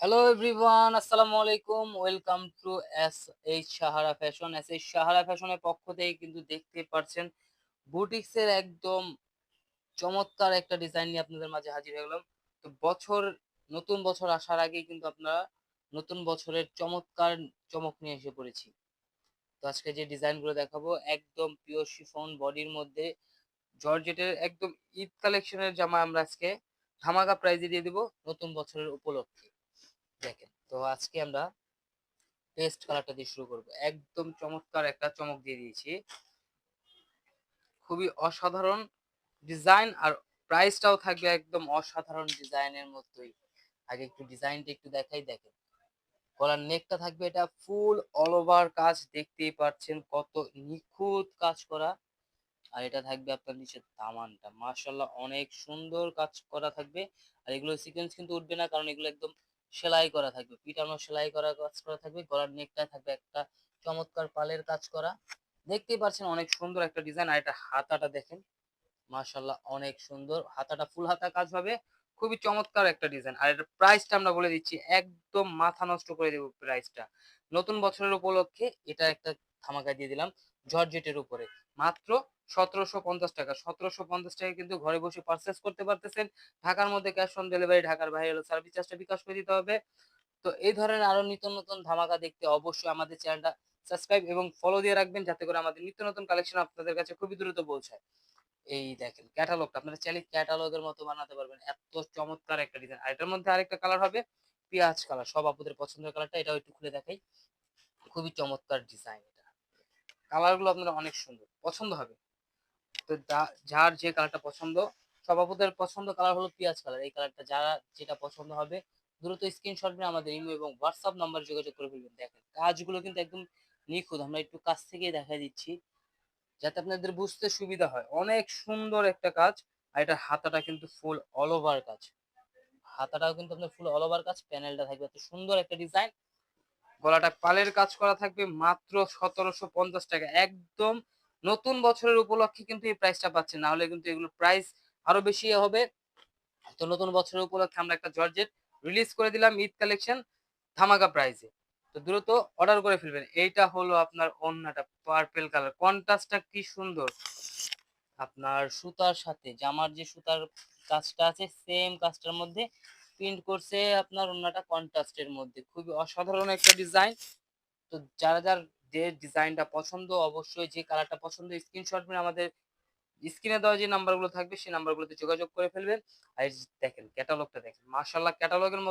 Hello everyone, আসসালামু আলাইকুম। Welcome to S H Sahara fashion. S H Sahara ফ্যাশনের পক্ষ থেকে কিন্তু দেখতে পাচ্ছেন বুটিক্সের একদম চমৎকার একটা ডিজাইন নিয়ে আপনাদের মাঝে হাজির হয়ে গেলাম। তো নতুন বছর আসার আগেই কিন্তু আপনারা নতুন বছরের চমৎকার চমক নিয়ে এসে পড়েছি। তো আজকে যে ডিজাইনগুলো দেখাবো একদম পিওর শিফন বডির মধ্যে জর্জেটের একদম ঈদ কালেকশনের জামা আমরা আজকে ধামাকা প্রাইজে দিয়ে দিব নতুন বছরের উপলক্ষে। দেখেন, তো আজকে আমরা পেস্ট কালারটা দিয়ে শুরু করব। একদম চমৎকার একটা চমক দিয়ে দিয়েছি। খুবই অসাধারণ ডিজাইন আর প্রাইসটাও থাকবে একদম অসাধারণ ডিজাইনের মতোই। আগে একটু ডিজাইনটা একটু দেখাই। দেখেন, গলার নেকটা থাকবে এটা ফুল অল ওভার কাজ, দেখতেই পাচ্ছেন কত নিখুঁত কাজ করা। আর এটা থাকবে আপনার নিচের দামানটা, মাশাআল্লাহ অনেক সুন্দর কাজ করা থাকবে। আর এগুলো সিকোয়েন্স কিন্তু উঠবে না, কারণ এগুলো একদম সেলাই করা থাকবে, পিটানো সেলাই করা কাজ করা থাকবে। গলার নেকটা থাকবে একটা চমৎকার পালের কাজ করা, দেখতেই পাচ্ছেন অনেক সুন্দর একটা ডিজাইন। আর এটা হাতাটা দেখেন, মাশাআল্লাহ অনেক সুন্দর। হাতাটা ফুল হাতা কাজ হবে, খুবই চমৎকার একটা ডিজাইন। আর এটার প্রাইসটা আমরা বলে দিচ্ছি, একদম মাথা নষ্ট করে দেব প্রাইসটা। নতুন বছরের উপলক্ষে এটা একটা ধামাকা দিয়ে দিলাম জর্জেটের উপরে, মাত্র ১৭৫০ টাকা। ১৭৫০ টাকা কিন্তু ঘরে বসে পারচেস করতে পারতেছেন। ঢাকার মধ্যে ক্যাশ অন ডেলিভারি, ঢাকার বাইরে হলো সার্ভিস চার্জটা বিকাশ করে দিতে হবে। তো এই ধরনের আরো নিত্য নতুন ধামাকা দেখতে অবশ্যই আমাদের চ্যানেলটা সাবস্ক্রাইব এবং ফলো দিয়ে রাখবেন, যাতে করে আমাদের নিত্য নতুন কালেকশন আপনাদের কাছে খুবই দ্রুত পৌঁছায়। এই দেখেন ক্যাটালগটা আপনারা চাইলে ক্যাটালগের মতো বানাতে পারবেন, এত চমৎকার একটা ডিজাইন। আর এটার মধ্যে আরেকটা কালার হবে পেঁয়াজ কালার, সব আপুদের পছন্দের কালারটা। এটাও একটু খুলে দেখাই, খুবই চমৎকার ডিজাইন। এটা কালারগুলো আপনারা অনেক সুন্দর, পছন্দ হবে। তো যার যে কালারটা পছন্দ, সব আপুদের পছন্দ কালার হলো পেঁয়াজ কালার। এই কালারটা যারা যেটা পছন্দ হবে দ্রুত স্ক্রিনশট নিয়ে আমাদের ইমো এবং হোয়াটসঅ্যাপ নাম্বার যোগাযোগ করে ফেলবেন। দেখেন কাজগুলো কিন্তু একদম নিখুঁত, আমরা একটু কাছ থেকে দেখা দিচ্ছি যাতে আপনাদের বুঝতে সুবিধা হয়। অনেক সুন্দর একটা কাজ। আর এটা হাতাটা কিন্তু ফুল অল ওভার কাজ, হাতাটাও কিন্তু আপনার ফুল অল ওভার কাজ। প্যানেলটা থাকবে এত সুন্দর একটা ডিজাইন। গলাটা পালের কাজ করা থাকবে, মাত্র ১৭৫০ টাকা। একদম নতুন বছরের উপলক্ষে কিন্তু এই প্রাইসটা পাচ্ছেন, না হলে কিন্তু এগুলোর প্রাইস আরো বেশি হবে। তো নতুন বছরের উপলক্ষে আমরা একটা জর্জেট রিলিজ করে দিলাম ঈদ কালেকশন ধামাকা প্রাইসে। তো দ্রুত অর্ডার করে ফেলবেন। এইটা হলো আপনার ওড়নাটা, পার্পেল কালার, কন্ট্রাস্টটা কি সুন্দর। আপনার সুতার সাথে জামার যে সুতার কাজটা আছে সেম কাজটার মধ্যে প্রিন্ট করছে আপনার ওড়নাটা কন্ট্রাস্টের মধ্যে, খুবই অসাধারণ একটা ডিজাইন। তো যার যে ডিজাইনটা পছন্দ, অবশ্যই যে কালারটা পছন্দ স্ক্রিনশট নিয়ে আমাদের স্ক্রিনে দেওয়া যে নাম্বারগুলো থাকবে সেই নাম্বারগুলোতে যোগাযোগ করে ফেলবেন। আর এই যে দেখেন ক্যাটালগটা দেখেন, মাশাআল্লাহ ক্যাটালগের মতো